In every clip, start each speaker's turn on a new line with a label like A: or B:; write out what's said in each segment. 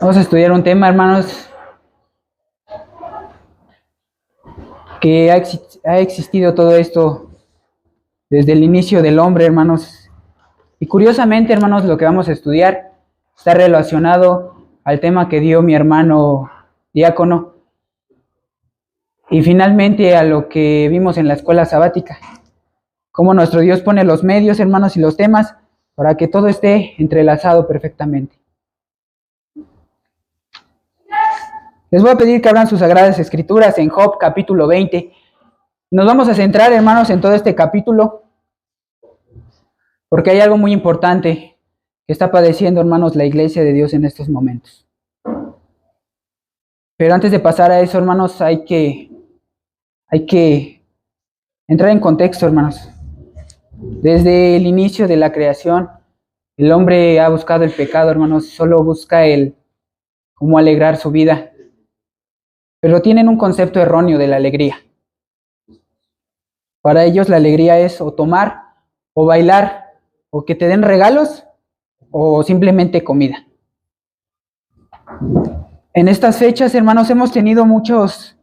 A: Vamos a estudiar un tema, hermanos, que ha existido todo esto desde el inicio del hombre, hermanos. Y curiosamente, hermanos, lo que vamos a estudiar está relacionado al tema que dio mi hermano diácono y finalmente a lo que vimos en la escuela sabática. Cómo nuestro Dios pone los medios, hermanos, y los temas para que todo esté entrelazado perfectamente. Les voy a pedir que abran sus sagradas escrituras en Job capítulo 20. Nos vamos a centrar, hermanos, en todo este capítulo, porque hay algo muy importante que está padeciendo, hermanos, la iglesia de Dios en estos momentos. Pero antes de pasar a eso, hermanos, hay que entrar en contexto, hermanos. Desde el inicio de la creación, el hombre ha buscado el pecado, hermanos, solo busca cómo alegrar su vida. Pero tienen un concepto erróneo de la alegría. Para ellos la alegría es o tomar, o bailar, o que te den regalos, o simplemente comida. En estas fechas, hermanos, hemos tenido muchas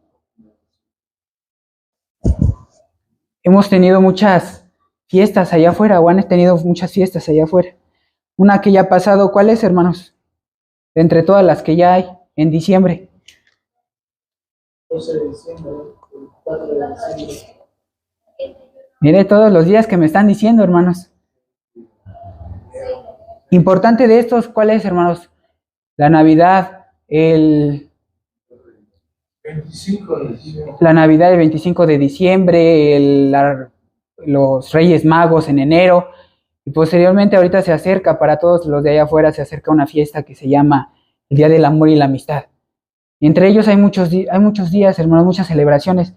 A: fiestas allá afuera, o han tenido muchas fiestas allá afuera. Una que ya ha pasado, ¿cuál es, hermanos? De entre todas las que ya hay, en diciembre.
B: 12 de diciembre, el 4 de diciembre.
A: Mire todos los días que me están diciendo, hermanos. Importante de estos, ¿cuál es, hermanos? La Navidad,
B: 25 de diciembre.
A: La Navidad el 25 de diciembre, los Reyes Magos en enero, y posteriormente ahorita se acerca, para todos los de allá afuera, se acerca una fiesta que se llama el Día del Amor y la Amistad. Y entre ellos hay muchos días, hermanos, muchas celebraciones.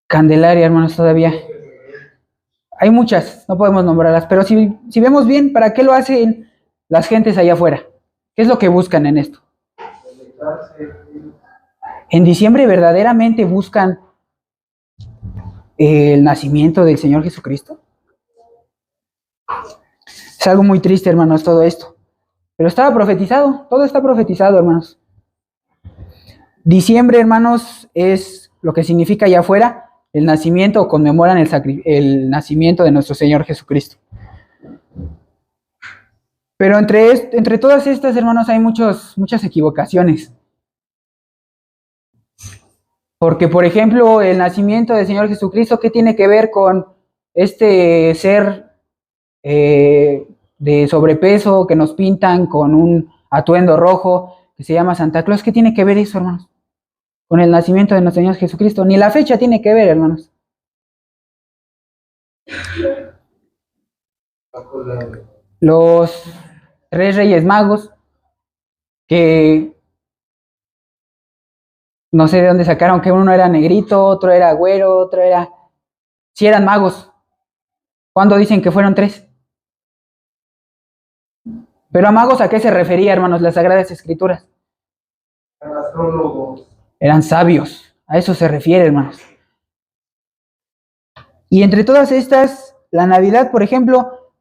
A: Candelaria, hermanos, todavía. Hay muchas, no podemos nombrarlas, pero si vemos bien, ¿para qué lo hacen las gentes allá afuera? ¿Qué es lo que buscan en esto? En diciembre verdaderamente buscan el nacimiento del Señor Jesucristo. Es algo muy triste, hermanos, todo esto. Pero estaba profetizado, todo está profetizado, hermanos. Diciembre, hermanos, es lo que significa allá afuera el nacimiento, o conmemoran el nacimiento de nuestro Señor Jesucristo. Pero entre todas estas, hermanos, hay muchas equivocaciones. Porque, por ejemplo, el nacimiento del Señor Jesucristo, ¿qué tiene que ver con este ser de sobrepeso que nos pintan con un atuendo rojo que se llama Santa Claus? ¿Qué tiene que ver eso, hermanos? Con el nacimiento de nuestro Señor Jesucristo. Ni la fecha tiene que ver, hermanos. Los 3 Reyes Magos, que no sé de dónde sacaron, que uno era negrito, otro era güero, otro era... Sí eran magos. ¿Cuándo dicen que fueron 3? Pero a magos, ¿a qué se refería, hermanos, las Sagradas Escrituras?
B: Eran astrólogos.
A: Eran sabios. A eso se refiere, hermanos. Y entre todas estas, la Navidad, por ejemplo,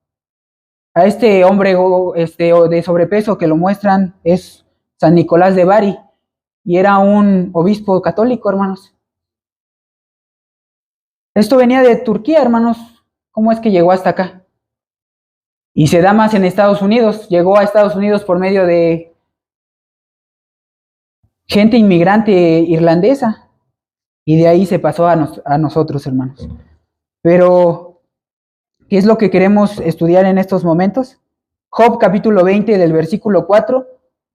A: a este hombre de sobrepeso que lo muestran es San Nicolás de Bari, y era un obispo católico, hermanos. Esto venía de Turquía, hermanos. ¿Cómo es que llegó hasta acá? Y se da más en Estados Unidos. Llegó a Estados Unidos por medio de gente inmigrante irlandesa. Y de ahí se pasó a nosotros, hermanos. Pero, ¿qué es lo que queremos estudiar en estos momentos? Job capítulo 20, del versículo 4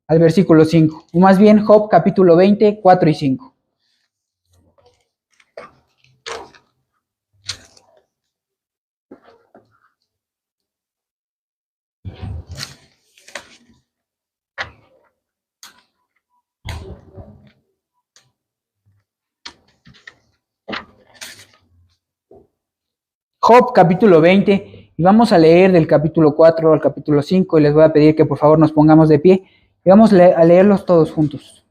A: al versículo 5. O más bien, Job capítulo 20, 4 y 5. Job capítulo 20, y vamos a leer del capítulo 4 al capítulo 5, y les voy a pedir que por favor nos pongamos de pie, y vamos a leerlos todos juntos.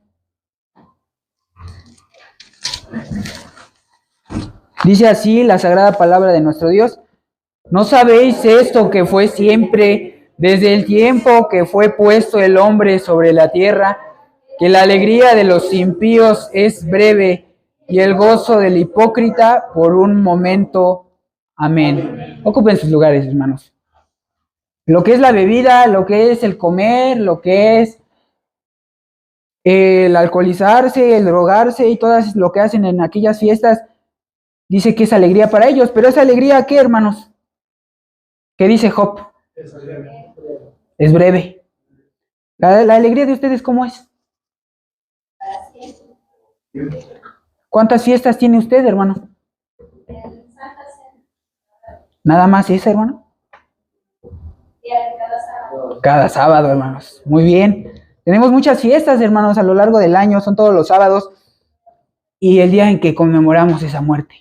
A: Dice así la sagrada palabra de nuestro Dios: ¿no sabéis esto, que fue siempre, desde el tiempo que fue puesto el hombre sobre la tierra, que la alegría de los impíos es breve y el gozo del hipócrita por un momento? Amén. Ocupen sus lugares, hermanos. Lo que es la bebida, lo que es el comer, lo que es el alcoholizarse, el drogarse y todo lo que hacen en aquellas fiestas, dice que es alegría para ellos. Pero esa alegría, ¿qué, hermanos? ¿Qué dice Job? Es breve. ¿La alegría de ustedes cómo es? ¿Cuántas fiestas tiene usted, hermano? ¿Nada más esa, hermano? Cada sábado, hermanos. Muy bien. Tenemos muchas fiestas, hermanos, a lo largo del año. Son todos los sábados. Y el día en que conmemoramos esa muerte.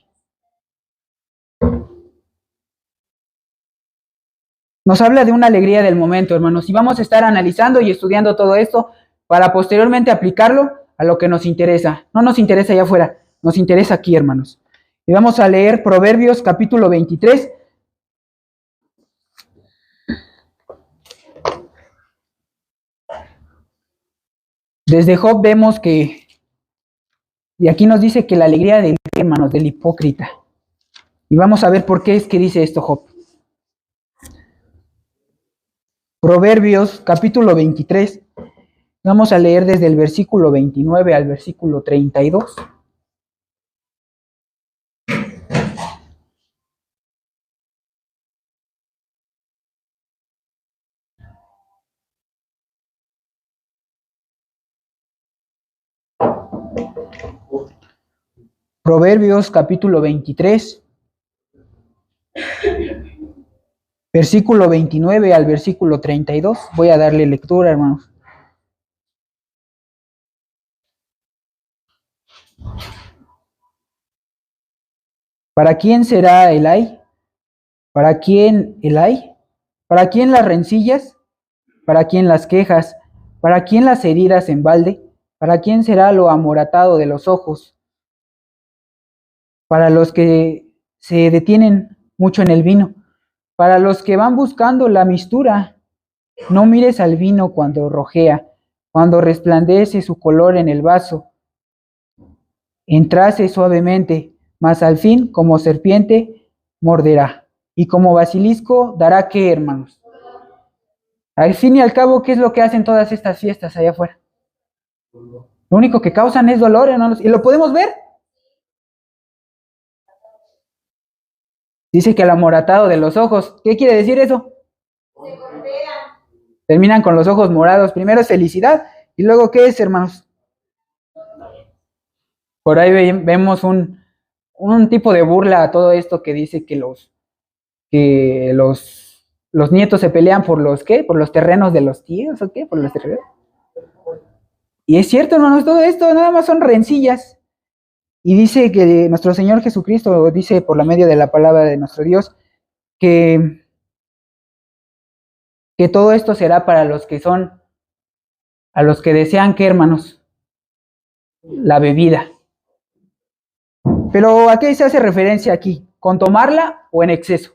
A: Nos habla de una alegría del momento, hermanos. Y vamos a estar analizando y estudiando todo esto para posteriormente aplicarlo a lo que nos interesa. No nos interesa allá afuera, nos interesa aquí, hermanos. Y vamos a leer Proverbios capítulo 23. Desde Job vemos que, y aquí nos dice que la alegría del hermanos, del hipócrita. Y vamos a ver por qué es que dice esto Job. Proverbios capítulo 23. Vamos a leer desde el versículo 29 al versículo 32. Proverbios capítulo 23, versículo 29 al versículo 32. Voy a darle lectura, hermanos. ¿Para quién será el ay? ¿Para quién el ay? ¿Para quién las rencillas? ¿Para quién las quejas? ¿Para quién las heridas en balde? ¿Para quién será lo amoratado de los ojos? Para los que se detienen mucho en el vino, para los que van buscando la mistura. No mires al vino cuando rojea, cuando resplandece su color en el vaso. Entrase suavemente, mas al fin, como serpiente, morderá. Y como basilisco, dará qué, hermanos. Al fin y al cabo, ¿qué es lo que hacen todas estas fiestas allá afuera? Lo único que causan es dolor, hermanos. ¿Y lo podemos ver? Dice que el amoratado de los ojos. ¿Qué quiere decir eso? Terminan con los ojos morados. Primero es felicidad. ¿Y luego qué es, hermanos? Por ahí vemos un tipo de burla a todo esto que dice que los nietos se pelean por los ¿qué? Por los terrenos de los tíos, ¿o qué? Por los terrenos. Y es cierto, hermanos, todo esto nada más son rencillas. Y dice que nuestro Señor Jesucristo dice por la medio de la palabra de nuestro Dios que todo esto será para los que son, a los que desean, ¿qué, hermanos? La bebida. Pero ¿a qué se hace referencia aquí? ¿Con tomarla o en exceso?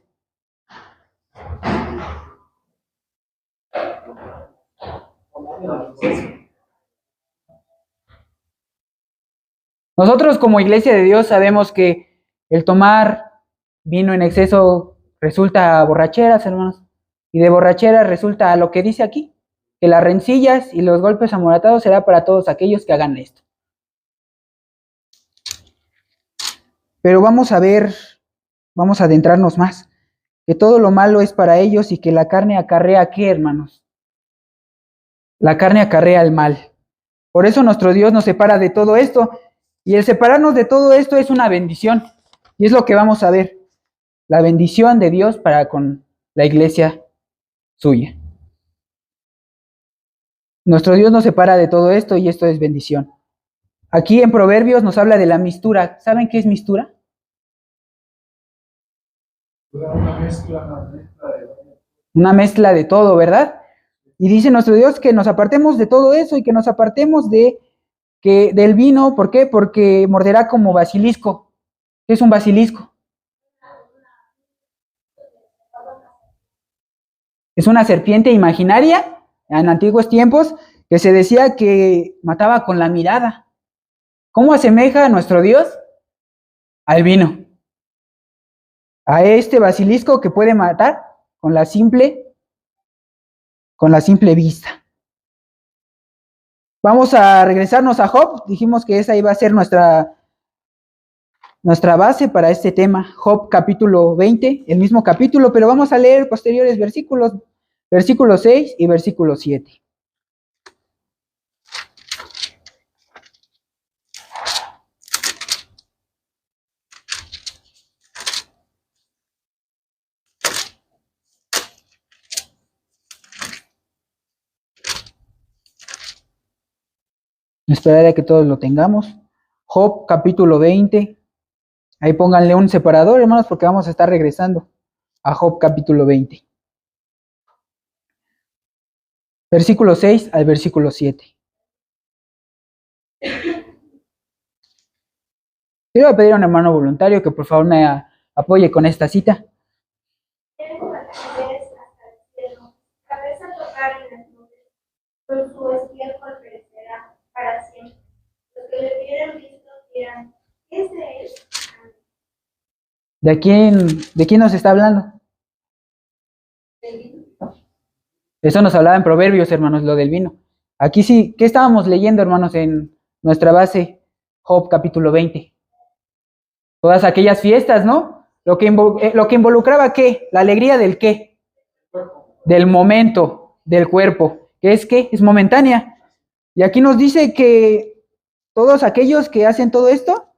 A: Nosotros como Iglesia de Dios sabemos que el tomar vino en exceso resulta borracheras, hermanos. Y de borracheras resulta lo que dice aquí, que las rencillas y los golpes amoratados será para todos aquellos que hagan esto. Pero vamos a ver, vamos a adentrarnos más, que todo lo malo es para ellos y que la carne acarrea ¿qué, hermanos? La carne acarrea el mal. Por eso nuestro Dios nos separa de todo esto. Y el separarnos de todo esto es una bendición. Y es lo que vamos a ver. La bendición de Dios para con la iglesia suya. Nuestro Dios nos separa de todo esto y esto es bendición. Aquí en Proverbios nos habla de la mistura. ¿Saben qué es mistura? Una mezcla de todo, ¿verdad? Y dice nuestro Dios que nos apartemos de todo eso y que nos apartemos del vino. ¿Por qué? Porque morderá como basilisco. ¿Qué es un basilisco? Es una serpiente imaginaria en antiguos tiempos que se decía que mataba con la mirada. ¿Cómo asemeja a nuestro Dios? Al vino. A este basilisco que puede matar con la simple vista. Vamos a regresarnos a Job. Dijimos que esa iba a ser nuestra base para este tema. Job capítulo 20, el mismo capítulo, pero vamos a leer posteriores versículos, versículo 6 y versículo 7. Esperaré a que todos lo tengamos. Job capítulo 20. Ahí pónganle un separador, hermanos, porque vamos a estar regresando a Job capítulo 20. Versículo 6 al versículo 7. Quiero pedir a un hermano voluntario que por favor me apoye con esta cita.
C: Con su estiércol perecerá para siempre. Los que le hubieran visto dirán, ¿qué es de él?
A: ¿De quién nos está hablando? Eso nos hablaba en Proverbios, hermanos, lo del vino. Aquí sí, ¿qué estábamos leyendo, hermanos, en nuestra base? Job capítulo 20. Todas aquellas fiestas, ¿no? Lo que involucraba, ¿qué? La alegría del qué? Del momento, del cuerpo. ¿Qué es qué? Es momentánea. Y aquí nos dice que todos aquellos que hacen todo esto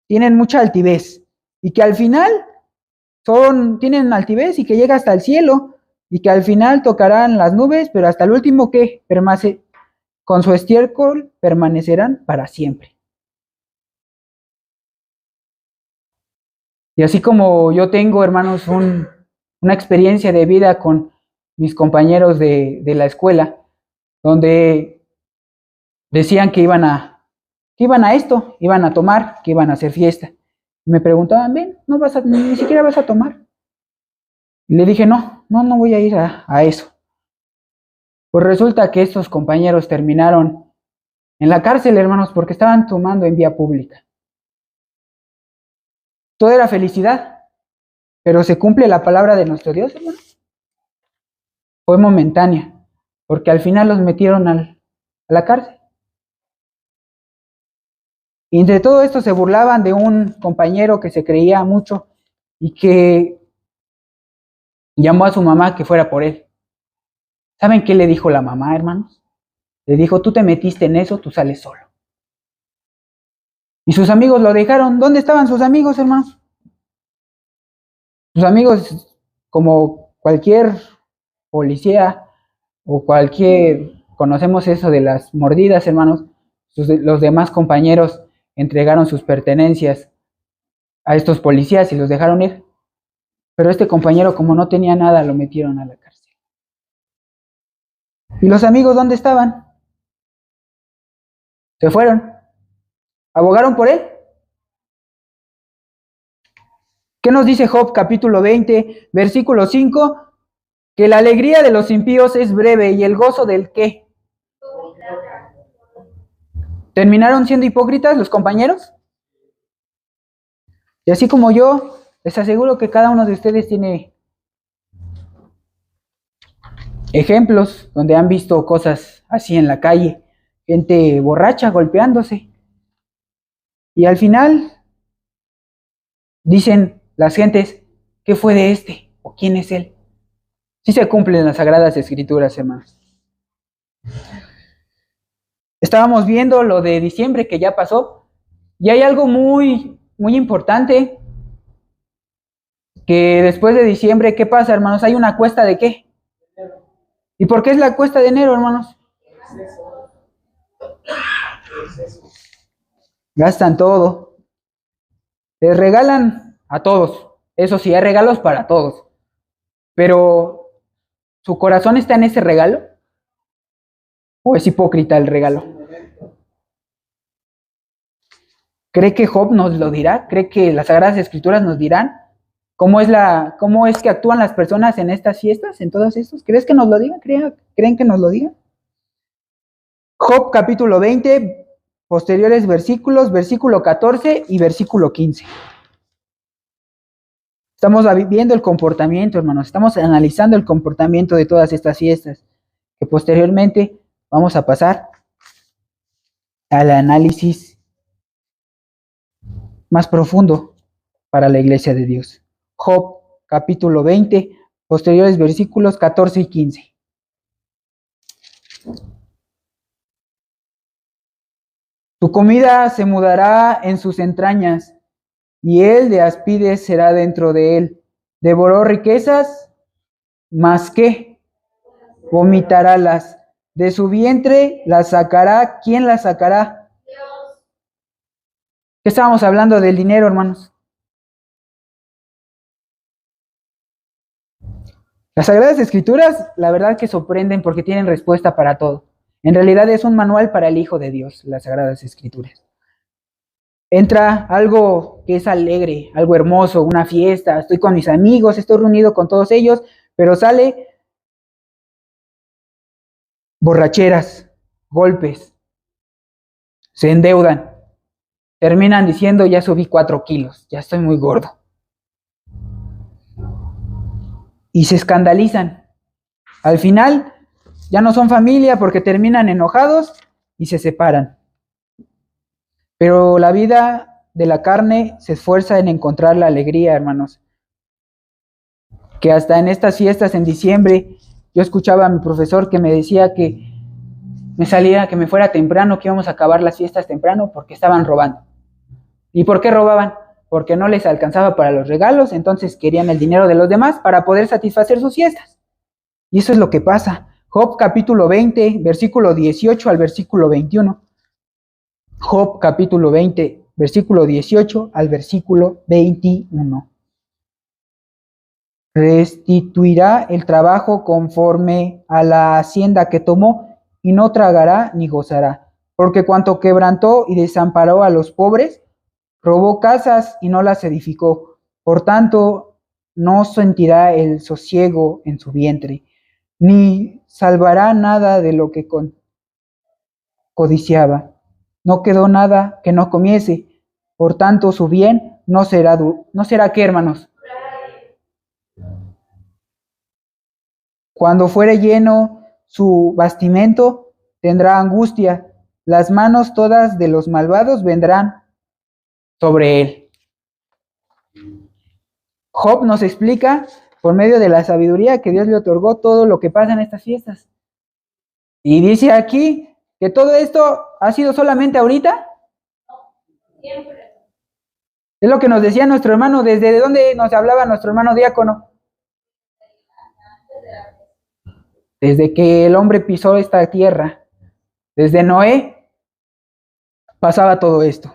A: tienen mucha altivez. Y que al final tienen altivez y que llega hasta el cielo. Y que al final tocarán las nubes, pero hasta el último, ¿qué? Con su estiércol permanecerán para siempre. Y así como yo tengo, hermanos, una experiencia de vida con mis compañeros de la escuela, donde decían que iban a esto, iban a tomar, que iban a hacer fiesta. Y me preguntaban, ven, ni siquiera vas a tomar. Y le dije, no voy a ir a eso. Pues resulta que estos compañeros terminaron en la cárcel, hermanos, porque estaban tomando en vía pública. Todo era felicidad, pero se cumple la palabra de nuestro Dios, hermano. Fue momentánea, porque al final los metieron a la cárcel. Y entre todo esto se burlaban de un compañero que se creía mucho y que llamó a su mamá que fuera por él. ¿Saben qué le dijo la mamá, hermanos? Le dijo, tú te metiste en eso, tú sales solo. Y sus amigos lo dejaron. ¿Dónde estaban sus amigos, hermanos? Sus amigos, como cualquier policía o conocemos eso de las mordidas, hermanos, los demás compañeros entregaron sus pertenencias a estos policías y los dejaron ir. Pero este compañero, como no tenía nada, lo metieron a la cárcel. ¿Y los amigos dónde estaban? Se fueron. ¿Abogaron por él? ¿Qué nos dice Job capítulo 20, versículo 5? Que la alegría de los impíos es breve y el gozo del ¿qué? ¿Terminaron siendo hipócritas los compañeros? Y así como yo, les aseguro que cada uno de ustedes tiene ejemplos donde han visto cosas así en la calle, gente borracha golpeándose. Y al final dicen las gentes, ¿qué fue de este? ¿O quién es él? Sí se cumplen las Sagradas Escrituras, hermanos. Estábamos viendo lo de diciembre que ya pasó, y hay algo muy, muy importante, que después de diciembre, ¿qué pasa, hermanos? Hay una cuesta de ¿qué? ¿Y por qué es la cuesta de enero, hermanos? Gastan todo. Les regalan a todos. Eso sí, hay regalos para todos. Pero, ¿su corazón está en ese regalo? ¿O es hipócrita el regalo? ¿Cree que Job nos lo dirá? ¿Cree que las Sagradas Escrituras nos dirán cómo es que actúan las personas en estas fiestas, en todos estos? ¿Crees que nos lo digan? ¿Creen que nos lo digan? Job capítulo 20, posteriores versículos, versículo 14 y versículo 15. Estamos viendo el comportamiento, hermanos, estamos analizando el comportamiento de todas estas fiestas, que posteriormente vamos a pasar al análisis más profundo para la iglesia de Dios. Job capítulo 20, posteriores versículos 14 y 15. Tu comida se mudará en sus entrañas, y él de aspides será dentro de él. Devoró riquezas, mas ¿qué? Vomitarálas. De su vientre las sacará. ¿Quién las sacará?
C: Dios.
A: ¿Qué estábamos hablando del dinero, hermanos? Las Sagradas Escrituras, la verdad que sorprenden porque tienen respuesta para todo. En realidad es un manual para el Hijo de Dios, las Sagradas Escrituras. Entra algo que es alegre, algo hermoso, una fiesta, estoy con mis amigos, estoy reunido con todos ellos, pero sale borracheras, golpes, se endeudan, terminan diciendo ya subí 4 kilos, ya estoy muy gordo. Y se escandalizan. Al final ya no son familia porque terminan enojados y se separan. Pero la vida de la carne se esfuerza en encontrar la alegría, hermanos. Que hasta en estas fiestas en diciembre, yo escuchaba a mi profesor que me decía que que me fuera temprano, que íbamos a acabar las fiestas temprano porque estaban robando. ¿Y por qué robaban? Porque no les alcanzaba para los regalos, entonces querían el dinero de los demás para poder satisfacer sus fiestas. Y eso es lo que pasa. Job capítulo 20, versículo 18 al versículo 21. Job capítulo 20, versículo 18 al versículo 21. Restituirá el trabajo conforme a la hacienda que tomó, y no tragará ni gozará. Porque cuanto quebrantó y desamparó a los pobres, robó casas y no las edificó. Por tanto, no sentirá el sosiego en su vientre, ni salvará nada de lo que codiciaba. No quedó nada que no comiese. Por tanto, su bien no será ¿qué, hermanos? Cuando fuere lleno su bastimento, tendrá angustia. Las manos todas de los malvados vendrán sobre él. Job nos explica, por medio de la sabiduría que Dios le otorgó, todo lo que pasa en estas fiestas. Y dice aquí que todo esto ha sido solamente ahorita.
C: Siempre.
A: Es lo que nos decía nuestro hermano, desde dónde nos hablaba nuestro hermano diácono. Desde que el hombre pisó esta tierra, desde Noé, pasaba todo esto.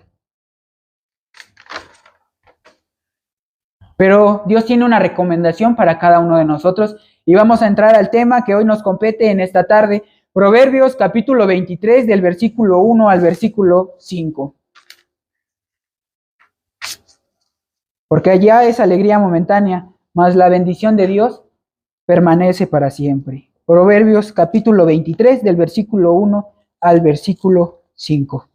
A: Pero Dios tiene una recomendación para cada uno de nosotros y vamos a entrar al tema que hoy nos compete en esta tarde, Proverbios capítulo 23 del versículo 1 al versículo 5. Porque allá es alegría momentánea, mas la bendición de Dios permanece para siempre. Proverbios capítulo 23 del versículo 1 al versículo 5.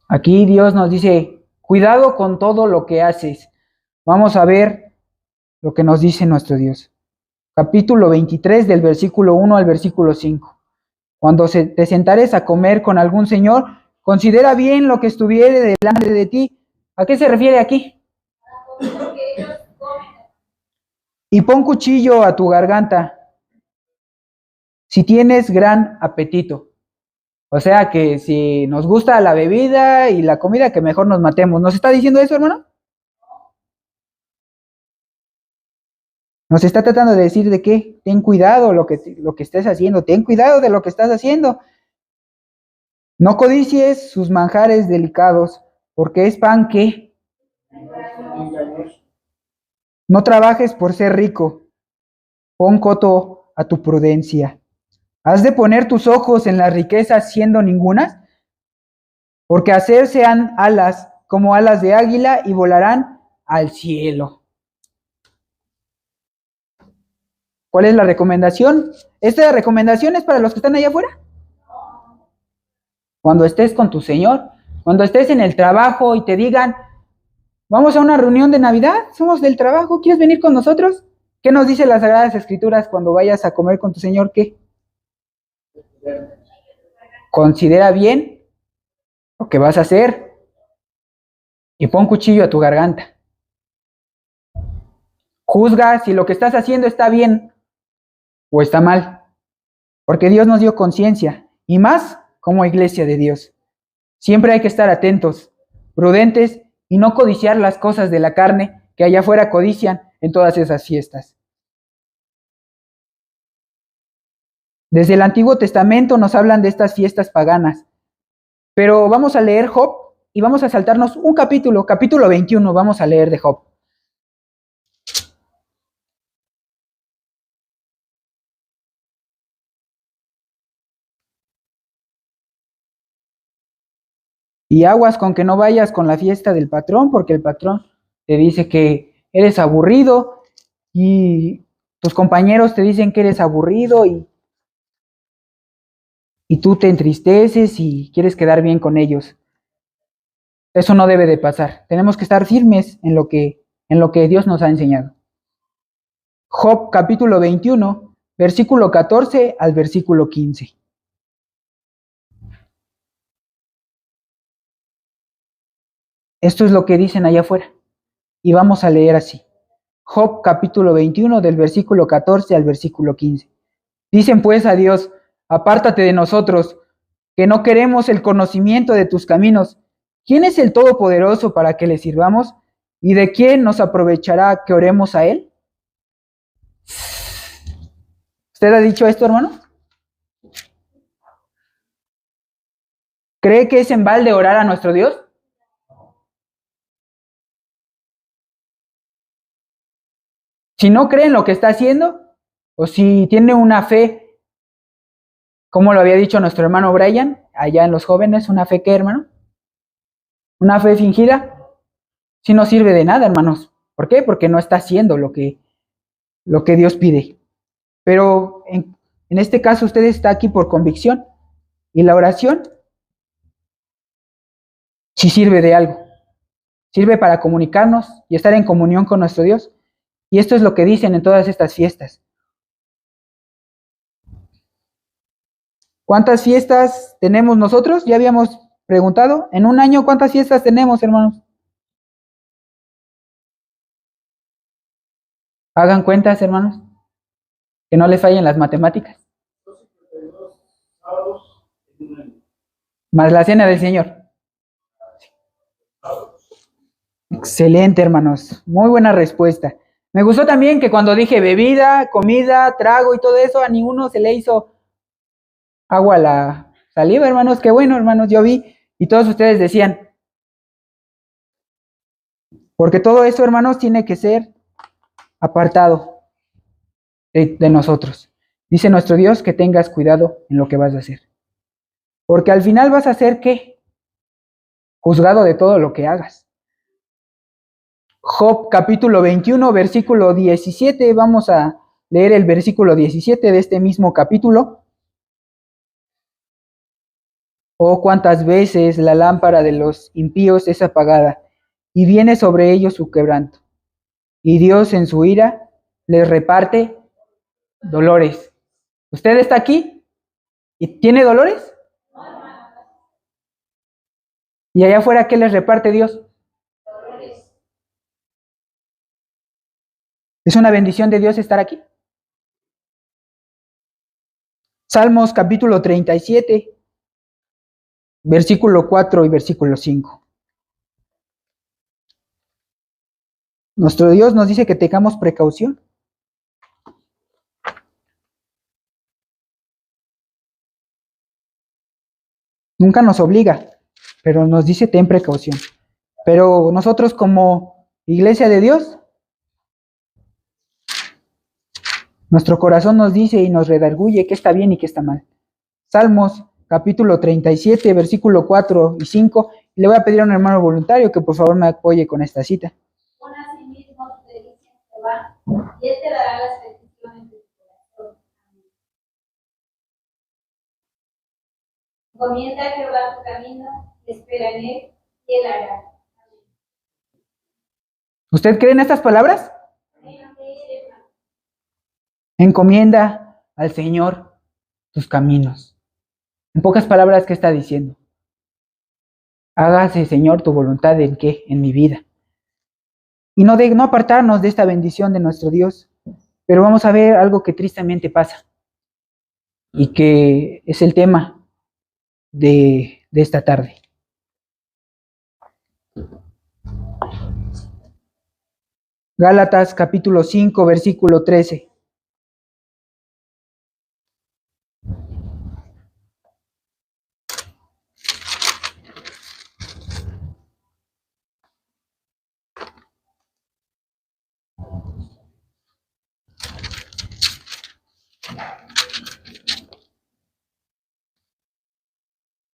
A: Aquí Dios nos dice, cuidado con todo lo que haces. Vamos a ver lo que nos dice nuestro Dios. Capítulo 23 del versículo 1 al versículo 5. Cuando te sentares a comer con algún señor, considera bien lo que estuviere delante de ti. ¿A qué se refiere aquí? Y pon cuchillo a tu garganta, si tienes gran apetito. O sea que si nos gusta la bebida y la comida, que mejor nos matemos. ¿Nos está diciendo eso, hermano? Nos está tratando de decir de qué. Ten cuidado lo que estés haciendo. Ten cuidado de lo que estás haciendo. No codicies sus manjares delicados, porque es pan que
B: engañoso.
A: no trabajes por ser rico. Pon coto a tu prudencia. ¿Has de poner tus ojos en las riquezas siendo ningunas? Porque hacerse han alas como alas de águila y volarán al cielo. ¿Cuál es la recomendación? ¿Esta recomendación es para los que están allá afuera? Cuando estés con tu Señor, cuando estés en el trabajo y te digan, vamos a una reunión de Navidad, somos del trabajo, ¿quieres venir con nosotros? ¿Qué nos dice las Sagradas Escrituras cuando vayas a comer con tu Señor? ¿Qué? Considera bien lo que vas a hacer y pon cuchillo a tu garganta. Juzga si lo que estás haciendo está bien o está mal, porque Dios nos dio conciencia y más como iglesia de Dios. Siempre hay que estar atentos, prudentes y no codiciar las cosas de la carne que allá afuera codician en todas esas fiestas. Desde el Antiguo Testamento nos hablan de estas fiestas paganas, pero vamos a leer Job y vamos a saltarnos un capítulo 21, vamos a leer de Job. Y aguas con que no vayas con la fiesta del patrón, porque el patrón te dice que eres aburrido y tus compañeros te dicen que eres aburrido y tú te entristeces y quieres quedar bien con ellos. Eso no debe de pasar. Tenemos que estar firmes en lo que Dios nos ha enseñado. Job capítulo 21, versículo 14 al versículo 15. Esto es lo que dicen allá afuera. Y vamos a leer así. Job capítulo 21 del versículo 14 al versículo 15. Dicen pues a Dios, apártate de nosotros, que no queremos el conocimiento de tus caminos. ¿Quién es el Todopoderoso para que le sirvamos? ¿Y de quién nos aprovechará que oremos a Él? ¿Usted ha dicho esto, hermano? ¿Cree que es en balde orar a nuestro Dios? Si no cree en lo que está haciendo, o si tiene una fe, como lo había dicho nuestro hermano Brian, allá en los jóvenes, una fe que, hermano, una fe fingida, si no sirve de nada, hermanos. ¿Por qué? Porque no está haciendo lo que Dios pide. Pero en este caso usted está aquí por convicción y la oración sí sirve de algo. Sirve para comunicarnos y estar en comunión con nuestro Dios. Y esto es lo que dicen en todas estas fiestas. ¿Cuántas fiestas tenemos nosotros? Ya habíamos preguntado. En un año, ¿cuántas fiestas tenemos, hermanos? Hagan cuentas, hermanos. Que no les fallen las matemáticas.
B: 252 sábados en un año.
A: Más la cena del Señor. Excelente, hermanos. Muy buena respuesta. Me gustó también que cuando dije bebida, comida, trago y todo eso, a ninguno se le hizo agua a la saliva, hermanos. Qué bueno, hermanos, yo vi. Y todos ustedes decían, porque todo eso, hermanos, tiene que ser apartado de nosotros. Dice nuestro Dios que tengas cuidado en lo que vas a hacer. Porque al final vas a ser, ¿qué? Juzgado de todo lo que hagas. Job capítulo 21, versículo 17. Vamos a leer el versículo 17 de este mismo capítulo. Oh, cuántas veces la lámpara de los impíos es apagada y viene sobre ellos su quebranto. Y Dios en su ira les reparte dolores. ¿Usted está aquí y tiene dolores? ¿Y allá afuera qué les reparte Dios? ¿Es una bendición de Dios estar aquí? Salmos capítulo 37, versículo 4 y versículo 5. Nuestro Dios nos dice que tengamos precaución. Nunca nos obliga, pero nos dice ten precaución. Pero nosotros como iglesia de Dios, nuestro corazón nos dice y nos redarguye qué está bien y qué está mal. Salmos capítulo 37, versículo 4 y 5. Y le voy a pedir a un hermano voluntario que por favor me apoye con esta cita.
C: Pon a sí mismo tu delicia en Jehová, y él te dará las peticiones de tu corazón. Amén. Encomienda a Jehová tu camino, espera en él, y él hará. Amén.
A: ¿Usted cree en estas palabras?
C: Amén.
A: Encomienda al Señor tus caminos. En pocas palabras, ¿qué está diciendo? Hágase, Señor, tu voluntad en qué, en mi vida. Y no apartarnos de esta bendición de nuestro Dios. Pero vamos a ver algo que tristemente pasa. Y que es el tema de esta tarde. Gálatas capítulo 5, versículo 13.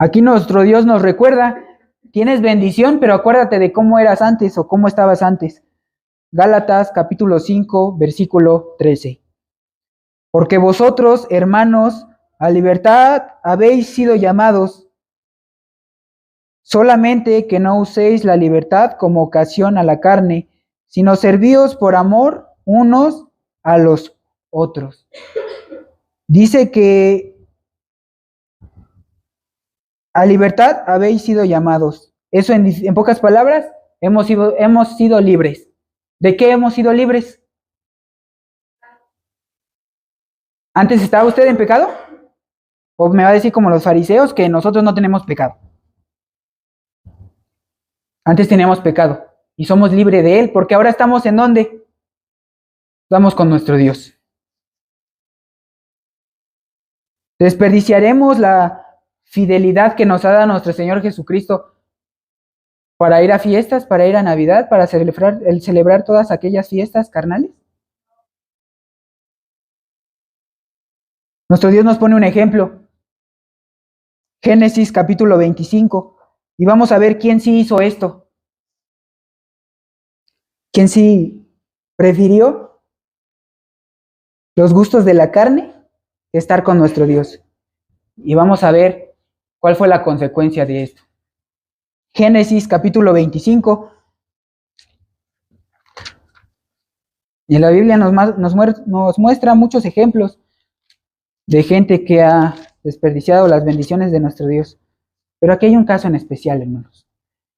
A: Aquí nuestro Dios nos recuerda, tienes bendición, pero acuérdate de cómo eras antes o cómo estabas antes. Gálatas capítulo 5, versículo 13. Porque vosotros, hermanos, a libertad habéis sido llamados, solamente que no uséis la libertad como ocasión a la carne, sino servíos por amor unos a los otros. Dice que a libertad habéis sido llamados. Eso en pocas palabras, hemos sido libres. ¿De qué hemos sido libres? ¿Antes estaba usted en pecado? ¿O me va a decir como los fariseos que nosotros no tenemos pecado? Antes teníamos pecado y somos libres de él, porque ahora estamos ¿en dónde? Estamos con nuestro Dios. ¿Desperdiciaremos la fidelidad que nos ha dado nuestro Señor Jesucristo para ir a fiestas, para ir a Navidad, para celebrar todas aquellas fiestas carnales? Nuestro Dios nos pone un ejemplo. Génesis capítulo 25. Y vamos a ver quién sí hizo esto. ¿Quién sí prefirió los gustos de la carne que estar con nuestro Dios? Y vamos a ver cuál fue la consecuencia de esto. Génesis capítulo 25. Y en la Biblia nos muestra muchos ejemplos de gente que ha desperdiciado las bendiciones de nuestro Dios. Pero aquí hay un caso en especial, hermanos.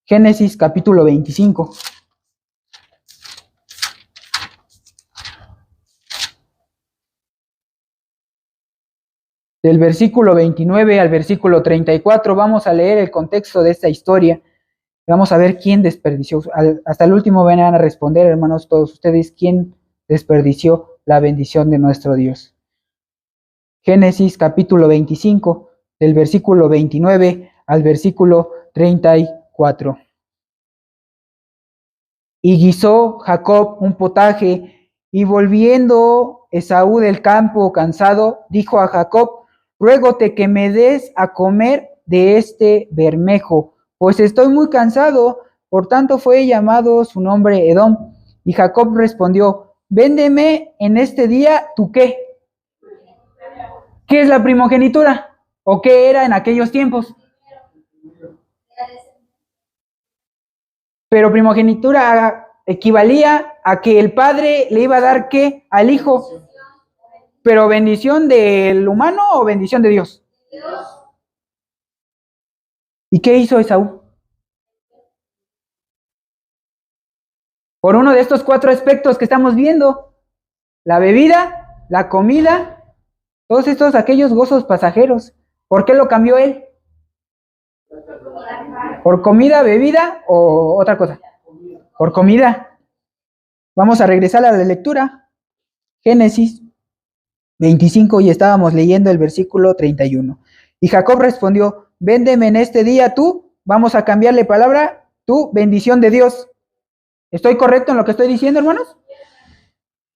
A: Génesis capítulo 25. Del versículo 29 al versículo 34 vamos a leer el contexto de esta historia. Vamos a ver quién desperdició. Hasta el último van a responder, hermanos, todos ustedes, quién desperdició la bendición de nuestro Dios. Génesis capítulo 25, del versículo 29 al versículo 34. Y guisó Jacob un potaje, y volviendo Esaú del campo cansado, dijo a Jacob: ruégote que me des a comer de este bermejo, pues estoy muy cansado. Por tanto fue llamado su nombre Edom. Y Jacob respondió: véndeme en este día tu qué. ¿Qué es la primogenitura? ¿O qué era en aquellos tiempos? Pero primogenitura equivalía a que el padre le iba a dar ¿qué? Al hijo. ¿Pero bendición del humano o bendición de Dios? ¿Y qué hizo Esaú? Por uno de estos 4 aspectos que estamos viendo: la bebida, la comida, todos estos, aquellos gozos pasajeros. ¿Por qué lo cambió él? ¿Por comida, bebida o otra cosa? Por comida. Vamos a regresar a la lectura. Génesis 25 y estábamos leyendo el versículo 31. Y Jacob respondió: véndeme en este día tú, vamos a cambiarle palabra, tú, bendición de Dios. ¿Estoy correcto en lo que estoy diciendo, hermanos?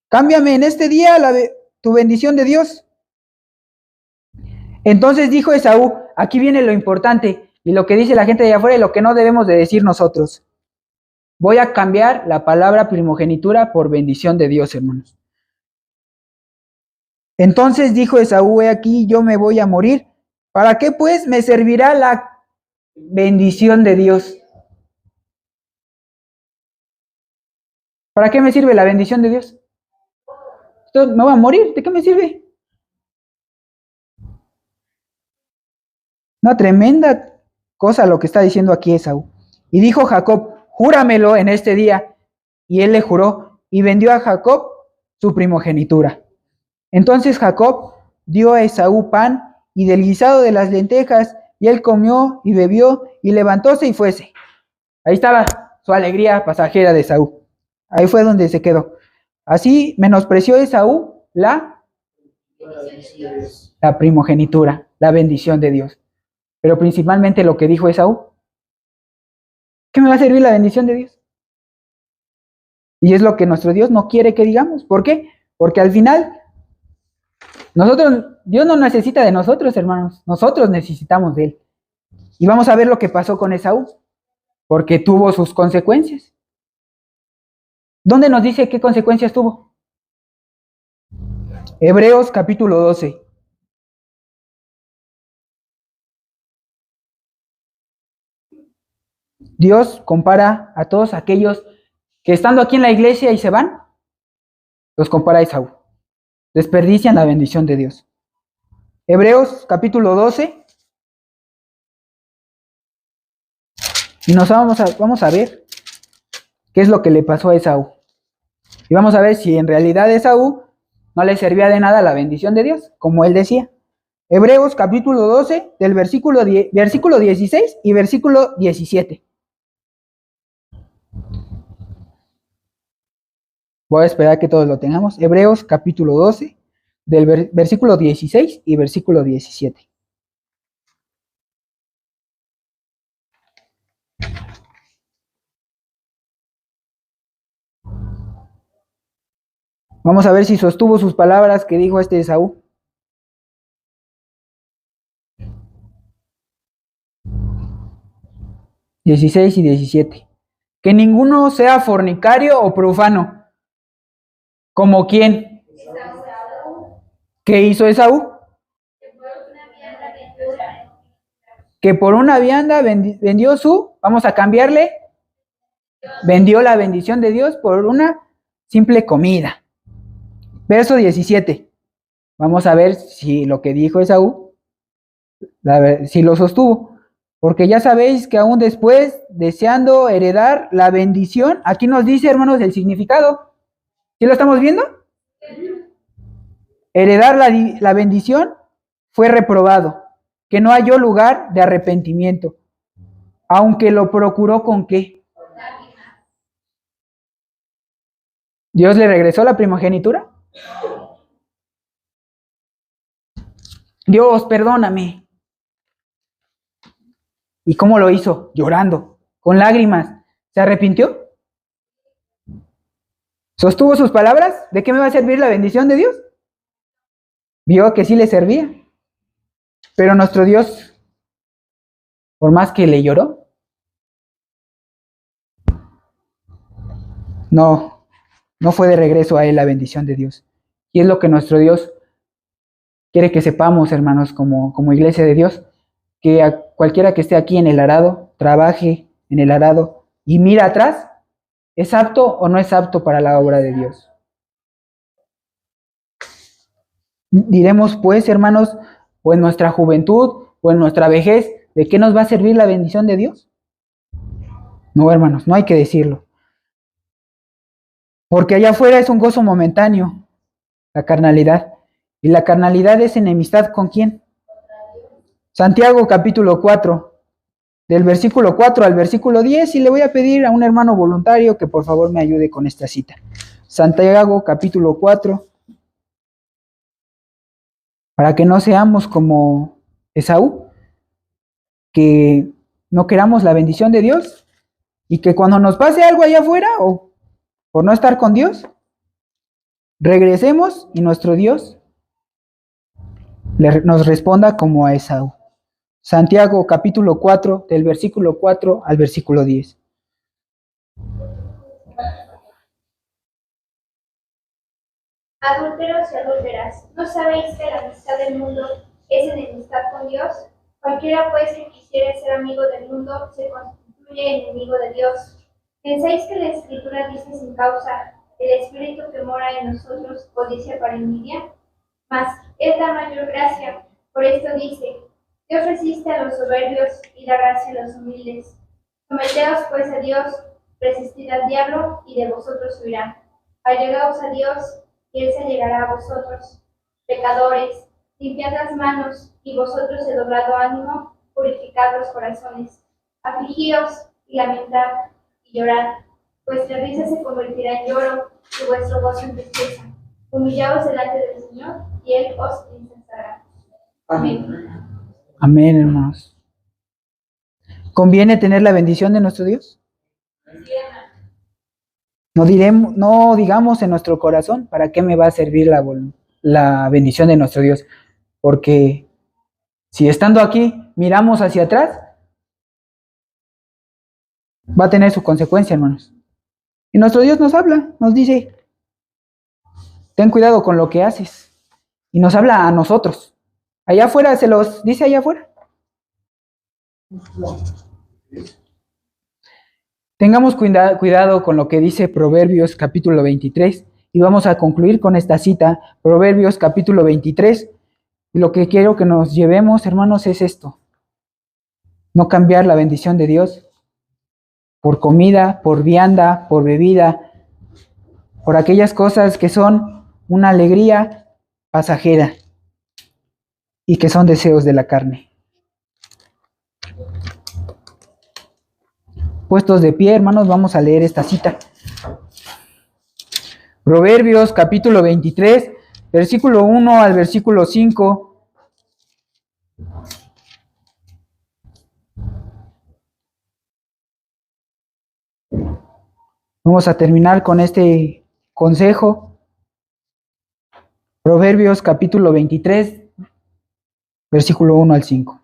A: Cámbiame en este día tu bendición de Dios. Entonces dijo Esaú, aquí viene lo importante y lo que dice la gente de allá afuera y lo que no debemos de decir nosotros. Voy a cambiar la palabra primogenitura por bendición de Dios, hermanos. Entonces dijo Esaú, he aquí, yo me voy a morir. ¿Para qué pues me servirá la bendición de Dios? ¿Para qué me sirve la bendición de Dios? Esto me va a morir, ¿de qué me sirve? Una tremenda cosa lo que está diciendo aquí Esaú. Y dijo Jacob, júramelo en este día. Y él le juró y vendió a Jacob su primogenitura. Entonces Jacob dio a Esaú pan y del guisado de las lentejas, y él comió y bebió y levantóse y fuese. Ahí estaba su alegría pasajera de Esaú. Ahí fue donde se quedó. Así menospreció Esaú la primogenitura, la bendición de Dios. Pero principalmente lo que dijo Esaú, ¿qué me va a servir la bendición de Dios? Y es lo que nuestro Dios no quiere que digamos. ¿Por qué? Porque al final, Dios no necesita de nosotros, hermanos. Nosotros necesitamos de Él. Y vamos a ver lo que pasó con Esaú, porque tuvo sus consecuencias. ¿Dónde nos dice qué consecuencias tuvo? Hebreos capítulo 12. Dios compara a todos aquellos que estando aquí en la iglesia y se van, los compara a Esaú. Desperdician la bendición de Dios. Hebreos capítulo 12. Y vamos a ver qué es lo que le pasó a Esaú. Y vamos a ver si en realidad Esaú no le servía de nada la bendición de Dios, como él decía. Hebreos capítulo 12, del versículo 16 y versículo 17. Voy a esperar que todos lo tengamos. Hebreos capítulo 12, del versículo 16 y versículo 17. Vamos a ver si sostuvo sus palabras que dijo este Esaú. (16 y 17). Que ninguno sea fornicario o profano. ¿Como quién? ¿Qué hizo Esaú? Que por una vianda vendió vamos a cambiarle, vendió la bendición de Dios por una simple comida. Verso 17. Vamos a ver si lo que dijo Esaú, si lo sostuvo. Porque ya sabéis que aún después, deseando heredar la bendición, aquí nos dice, hermanos, el significado. ¿Sí lo estamos viendo? Heredar la bendición fue reprobado, que no halló lugar de arrepentimiento, aunque lo procuró con qué. ¿Dios le regresó la primogenitura? Dios, perdóname. ¿Y cómo lo hizo? Llorando, con lágrimas. ¿Se arrepintió? ¿Sostuvo sus palabras? ¿De qué me va a servir la bendición de Dios? Vio que sí le servía. Pero nuestro Dios, por más que le lloró, no fue de regreso a él la bendición de Dios. Y es lo que nuestro Dios quiere que sepamos, hermanos, como iglesia de Dios, que a cualquiera que esté aquí en el arado, trabaje en el arado y mira atrás, ¿es apto o no es apto para la obra de Dios? Diremos pues, hermanos, o en nuestra juventud o en nuestra vejez, ¿de qué nos va a servir la bendición de Dios? No, hermanos, no hay que decirlo. Porque allá afuera es un gozo momentáneo, la carnalidad. ¿Y la carnalidad es enemistad con quién? Santiago capítulo 4, del versículo 4 al versículo 10, y le voy a pedir a un hermano voluntario que por favor me ayude con esta cita. Santiago capítulo 4, para que no seamos como Esaú, que no queramos la bendición de Dios y que cuando nos pase algo allá afuera o por no estar con Dios, regresemos y nuestro Dios nos responda como a Esaú. Santiago capítulo 4, del versículo 4 al versículo 10.
C: Adúlteros y adúlteras, ¿no sabéis que la amistad del mundo es enemistad con Dios? Cualquiera pues que quisiera ser amigo del mundo se constituye enemigo de Dios. ¿Pensáis que la Escritura dice sin causa, el Espíritu que mora en nosotros codicia para envidia? Mas es la mayor gracia, por esto dice, Dios resiste a los soberbios y da gracia a los humildes. Someteos pues a Dios, resistid al diablo y de vosotros huirá. Allegaos a Dios y Él se llegará a vosotros. Pecadores, limpiad las manos y vosotros de doblado ánimo, purificad los corazones. Afligidos y lamentad y llorad, vuestra risa se convertirá en lloro y vuestro gozo en tristeza. Humillaos delante del Señor y Él os ensalzará. Amén.
A: Amén, hermanos. ¿Conviene tener la bendición de nuestro Dios? No digamos en nuestro corazón, ¿para qué me va a servir la bendición de nuestro Dios? Porque si estando aquí miramos hacia atrás, va a tener su consecuencia, hermanos. Y nuestro Dios nos habla, nos dice, ten cuidado con lo que haces. Y nos habla a nosotros. Allá afuera se los dice allá afuera. Tengamos cuidado con lo que dice Proverbios capítulo 23 y vamos a concluir con esta cita, Proverbios capítulo 23. Y lo que quiero que nos llevemos, hermanos, es esto. No cambiar la bendición de Dios por comida, por vianda, por bebida, por aquellas cosas que son una alegría pasajera y que son deseos de la carne. Puestos de pie, hermanos, vamos a leer esta cita. Proverbios capítulo 23, versículo 1 al versículo 5. Vamos a terminar con este consejo. Proverbios capítulo 23, versículo 1 al 5.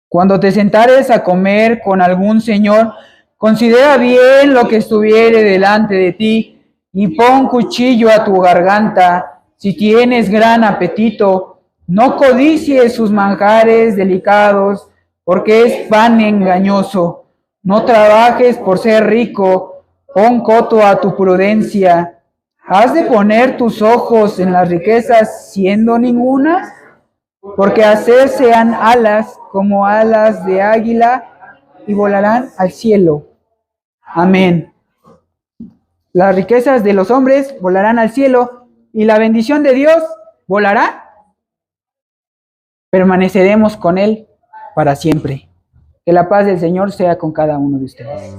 A: Cuando te sentares a comer con algún señor, considera bien lo que estuviere delante de ti y pon cuchillo a tu garganta. Si tienes gran apetito, no codicies sus manjares delicados, porque es pan engañoso. No trabajes por ser rico, pon coto a tu prudencia. ¿Has de poner tus ojos en las riquezas siendo ningunas? Porque sean alas como alas de águila y volarán al cielo. Amén. Las riquezas de los hombres volarán al cielo y la bendición de Dios volará. Permaneceremos con Él para siempre. Que la paz del Señor sea con cada uno de ustedes.